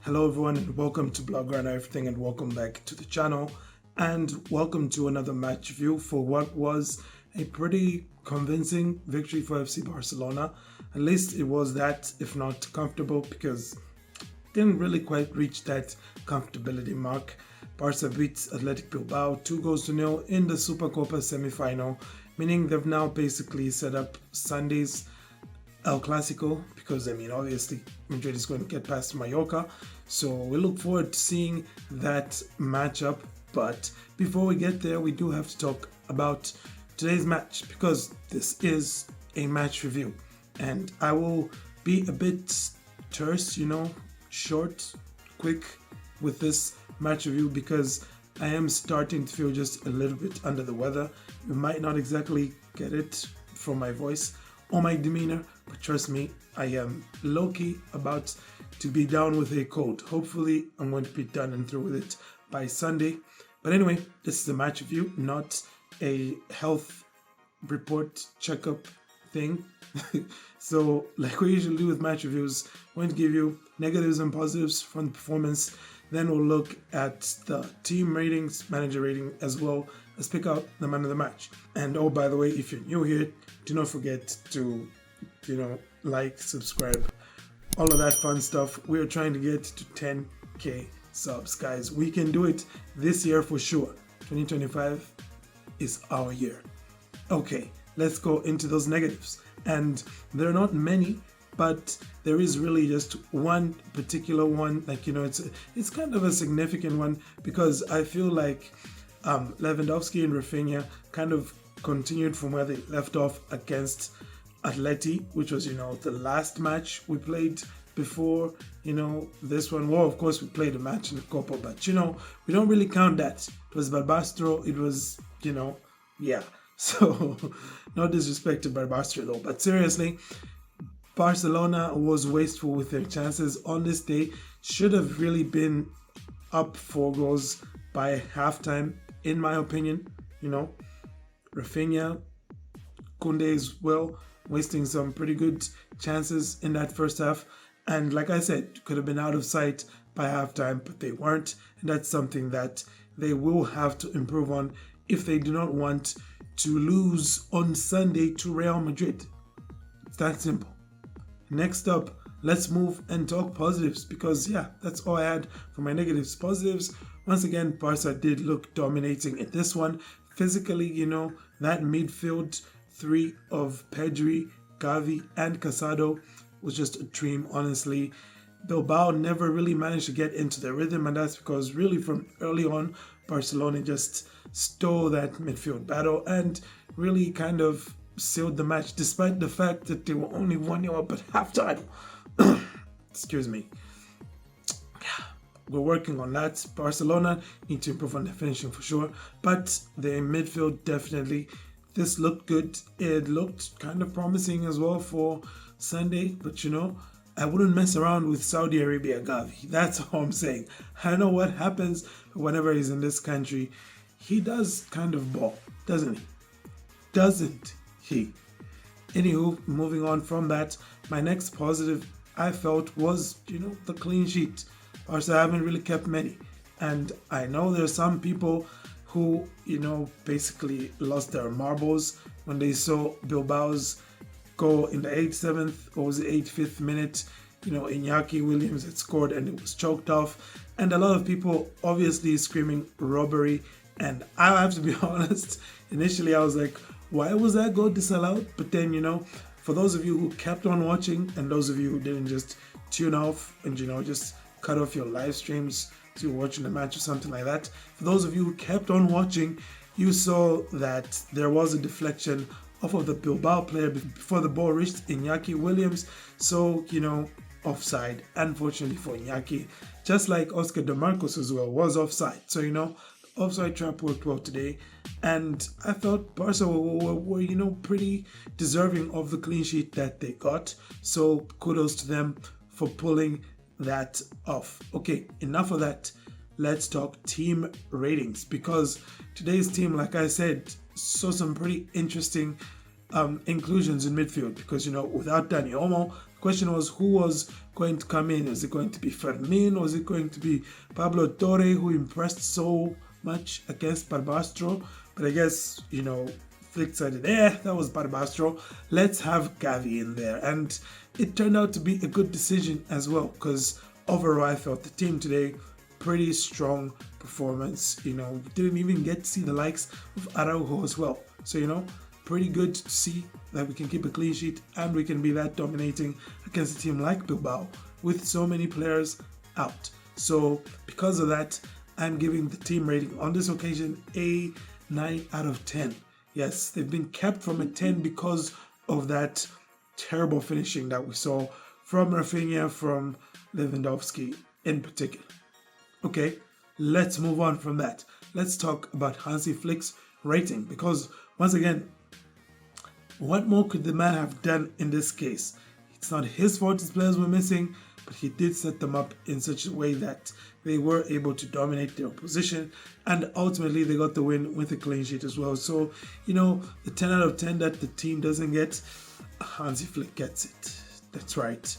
Hello everyone and welcome to Blogger and Everything, and welcome back to the channel, and welcome to another match review for what was a pretty convincing victory for FC Barcelona. At least it was that, if not comfortable, because it didn't really quite reach that comfortability mark. Barca beats Athletic Bilbao 2-0 in the Supercopa semi-final, meaning they've now basically set up Sunday's El Clasico, because obviously Madrid is going to get past Mallorca, so we look forward to seeing that matchup. But before we get there, we do have to talk about today's match, because this is a match review and I will be a bit terse, short, quick with this match review, because I am starting to feel just a little bit under the weather. You might not exactly get it from my voice or my demeanor, but trust me, I am low-key about to be down with a cold. Hopefully I'm going to be done and through with it by Sunday. But anyway, this is a match review, not a health report checkup thing. So like we usually do with match reviews, I'm going to give you negatives and positives from the performance. Then we'll look at the team ratings, manager rating, as well as pick out the man of the match. And oh, by the way, if you're new here, do not forget to, like, subscribe, all of that fun stuff. We are trying to get to 10k subs, guys. We can do it this year for sure. 2025 is our year. Okay, let's go into those negatives. And there are not many, but there is really just one particular one. It's kind of a significant one, because I feel like Lewandowski and Rafinha kind of continued from where they left off against Atleti, which was the last match we played before this one. Well, of course we played a match in the Copa, but we don't really count that. It was Barbastro. It was yeah. So no disrespect to Barbastro though, but seriously, Barcelona was wasteful with their chances on this day. Should have really been up 4 goals by halftime, in my opinion. Rafinha, Koundé as well, wasting some pretty good chances in that first half. And like I said, could have been out of sight by halftime, but they weren't. And that's something that they will have to improve on if they do not want to lose on Sunday to Real Madrid. It's that simple. Next up, let's move and talk positives, because that's all I had for my negatives. Positives, once again, Barca did look dominating in this one. Physically, that midfield three of Pedri, Gavi and Casado was just a dream, honestly. Bilbao never really managed to get into their rhythm, and that's because really from early on, Barcelona just stole that midfield battle and really kind of sealed the match, despite the fact that they were only 1-0 up at halftime. Excuse me. We're working on that. Barcelona need to improve on their finishing for sure, but their midfield definitely. This looked good. It looked kind of promising as well for Sunday, but I wouldn't mess around with Saudi Arabia Gavi. That's all I'm saying. I don't know what happens whenever he's in this country. He does kind of ball, doesn't he? Doesn't he? Anywho, moving on from that, my next positive I felt was, the clean sheet. Barca haven't really kept many. And I know there's some people who, basically lost their marbles when they saw Bilbao's goal in the 87th, or was it 85th minute. Iñaki Williams had scored and it was choked off. And a lot of people obviously screaming robbery. And I have to be honest, initially I was like, why was that goal disallowed? But then, for those of you who kept on watching, and those of you who didn't just tune off and, just cut off your live streams to watching the match or something like that, for those of you who kept on watching, you saw that there was a deflection off of the Bilbao player before the ball reached Iñaki Williams. So, offside, unfortunately for Iñaki, just like Oscar De Marcos as well was offside. So, offside trap worked well today, and I felt Barca were pretty deserving of the clean sheet that they got. So kudos to them for pulling that off. Okay, enough of that. Let's talk team ratings, because today's team, like I said, saw some pretty interesting inclusions in midfield because, without Dani Olmo, the question was who was going to come in. Was it going to be Fermin? Was it going to be Pablo Torre, who impressed so much against Barbastro? But I guess, Flick said, that was Barbastro. Let's have Gavi in there. And it turned out to be a good decision as well because overall I felt the team today pretty strong performance. We didn't even get to see the likes of Araujo as well. So, pretty good to see that we can keep a clean sheet and we can be that dominating against a team like Bilbao with so many players out. So because of that, I'm giving the team rating on this occasion a 9 out of 10. Yes, they've been kept from a 10 because of that terrible finishing that we saw from Rafinha, from Lewandowski in particular. Okay, let's move on from that. Let's talk about Hansi Flick's rating because once again, what more could the man have done in this case? It's not his fault his players were missing, but he did set them up in such a way that they were able to dominate their opposition, and ultimately they got the win with a clean sheet as well. So, the 10 out of 10 that the team doesn't get, Hansi Flick gets it. That's right.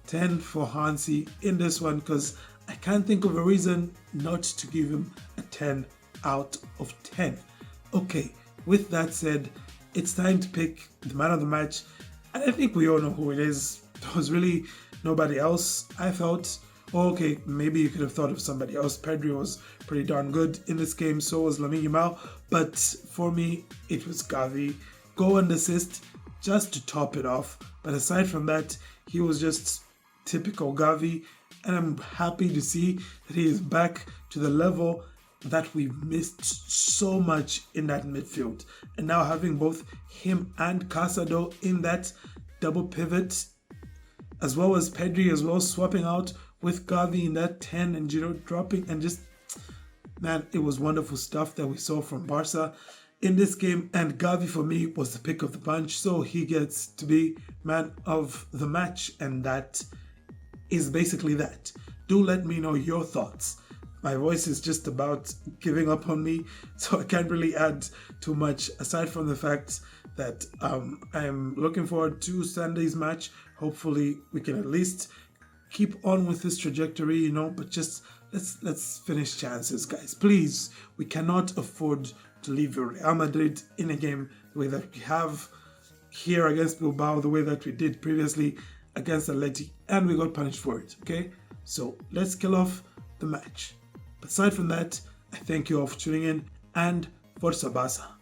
10 for Hansi in this one because I can't think of a reason not to give him a 10 out of 10. Okay, with that said, it's time to pick the man of the match, and I think we all know who it is. There was really nobody else. I felt, okay, maybe you could have thought of somebody else. Pedri was pretty darn good in this game, so was Lamine Yamal, but for me, it was Gavi. Goal and assist just to top it off, but aside from that, he was just typical Gavi, and I'm happy to see that he is back to the level that we missed so much in that midfield. And now having both him and Casado in that double pivot, as well as Pedri as well, swapping out with Gavi in that 10 and dropping, and just, man, it was wonderful stuff that we saw from Barca in this game. And Gavi for me was the pick of the bunch, so he gets to be man of the match, and that is basically that. Do let me know your thoughts. My voice is just about giving up on me, so I can't really add too much aside from the fact that I'm looking forward to Sunday's match. Hopefully we can at least keep on with this trajectory, but just let's finish chances, guys. Please, we cannot afford to leave Real Madrid in a game the way that we have here against Bilbao, the way that we did previously against Atleti, and we got punished for it, okay? So let's kill off the match. But aside from that, I thank you all for tuning in, and Forza Barça.